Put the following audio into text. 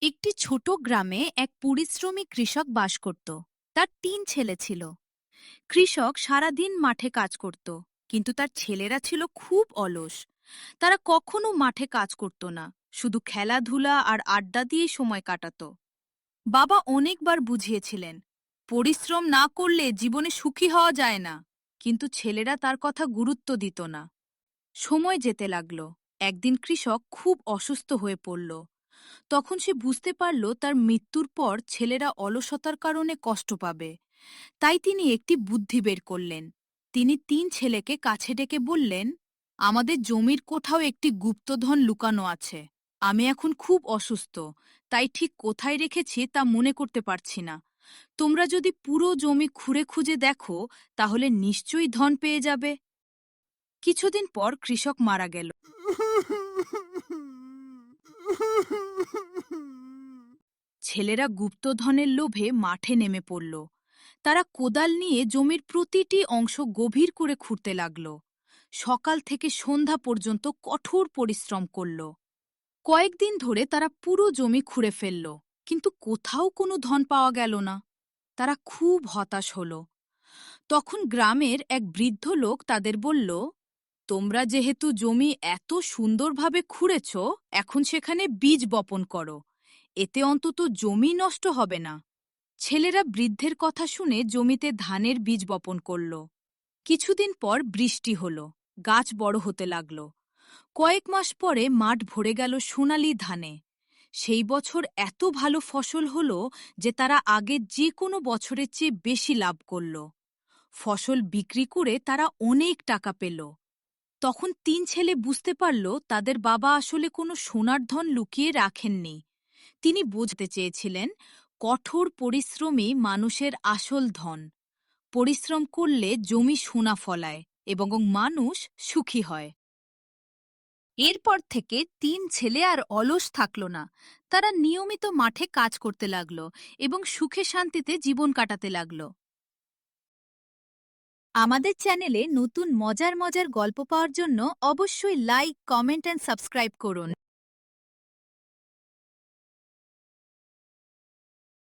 একটি ছোট গ্রামে এক পরিশ্রমী কৃষক বাস করত। তার ৩ ছেলে ছিল। কৃষক সারাদিন মাঠে কাজ করত, কিন্তু তার ছেলেরা ছিল খুব অলস। তারা কখনো মাঠে কাজ করত না, শুধু খেলাধুলা আর আড্ডা দিয়ে সময় কাটাত। বাবা অনেকবার বুঝিয়েছিলেন, পরিশ্রম না করলে জীবনে সুখী হওয়া যায় না, কিন্তু ছেলেরা তার কথা গুরুত্ব দিত না। সময় যেতে লাগল। একদিন কৃষক খুব অসুস্থ হয়ে পড়ল। তখন সে বুঝতে পারল তার মৃত্যুর পর ছেলেরা অলসতার কারণে কষ্ট পাবে। তাই তিনি একটি বুদ্ধি বের করলেন। তিনি ৩ ছেলেকে কাছে ডেকে বললেন, আমাদের জমির কোথাও একটি গুপ্তধন লুকানো আছে। আমি এখন খুব অসুস্থ, তাই ঠিক কোথায় রেখেছি তা মনে করতে পারছি না। তোমরা যদি পুরো জমি খুঁড়ে খুঁজে দেখো, তাহলে নিশ্চয়ই ধন পেয়ে যাবে। কিছুদিন পর কৃষক মারা গেল। ছেলেরা গুপ্তধনের লোভে মাঠে নেমে পড়ল। তারা কোদাল নিয়ে জমির প্রতিটি অংশ গভীর করে খুঁড়তে লাগল। সকাল থেকে সন্ধ্যা পর্যন্ত কঠোর পরিশ্রম করল। কয়েকদিন ধরে তারা পুরো জমি খুঁড়ে ফেলল, কিন্তু কোথাও কোনো ধন পাওয়া গেল না। তারা খুব হতাশ হল। তখন গ্রামের এক বৃদ্ধ লোক তাদের বলল, তোমরা যেহেতু জমি এত সুন্দরভাবে খুঁড়েছ, এখন সেখানে বীজ বপন করো। এতে অন্তত জমি নষ্ট হবে না। ছেলেরা বৃদ্ধের কথা শুনে জমিতে ধানের বীজ বপন করল। কিছুদিন পর বৃষ্টি হল, গাছ বড় হতে লাগল। কয়েক মাস পরে মাঠ ভরে গেল সোনালি ধানে। সেই বছর এত ভালো ফসল হল যে তারা আগের যে কোনো বছরের চেয়ে বেশি লাভ করল। ফসল বিক্রি করে তারা অনেক টাকা পেল। তখন ৩ ছেলে বুঝতে পারল তাদের বাবা আসলে কোনো সোনার ধন লুকিয়ে রাখেননি। তিনি বুঝতে চেয়েছিলেন, কঠোর পরিশ্রমই মানুষের আসল ধন। পরিশ্রম করলে জমি সোনা ফলায় এবং মানুষ সুখী হয়। এরপর থেকে ৩ ছেলে আর অলস থাকল না। তারা নিয়মিত মাঠে কাজ করতে লাগল এবং সুখে শান্তিতে জীবন কাটাতে লাগল। আমাদের চ্যানেলে নতুন মজার মজার গল্প পাওয়ার জন্য অবশ্যই লাইক, কমেন্ট এন্ড সাবস্ক্রাইব করুন।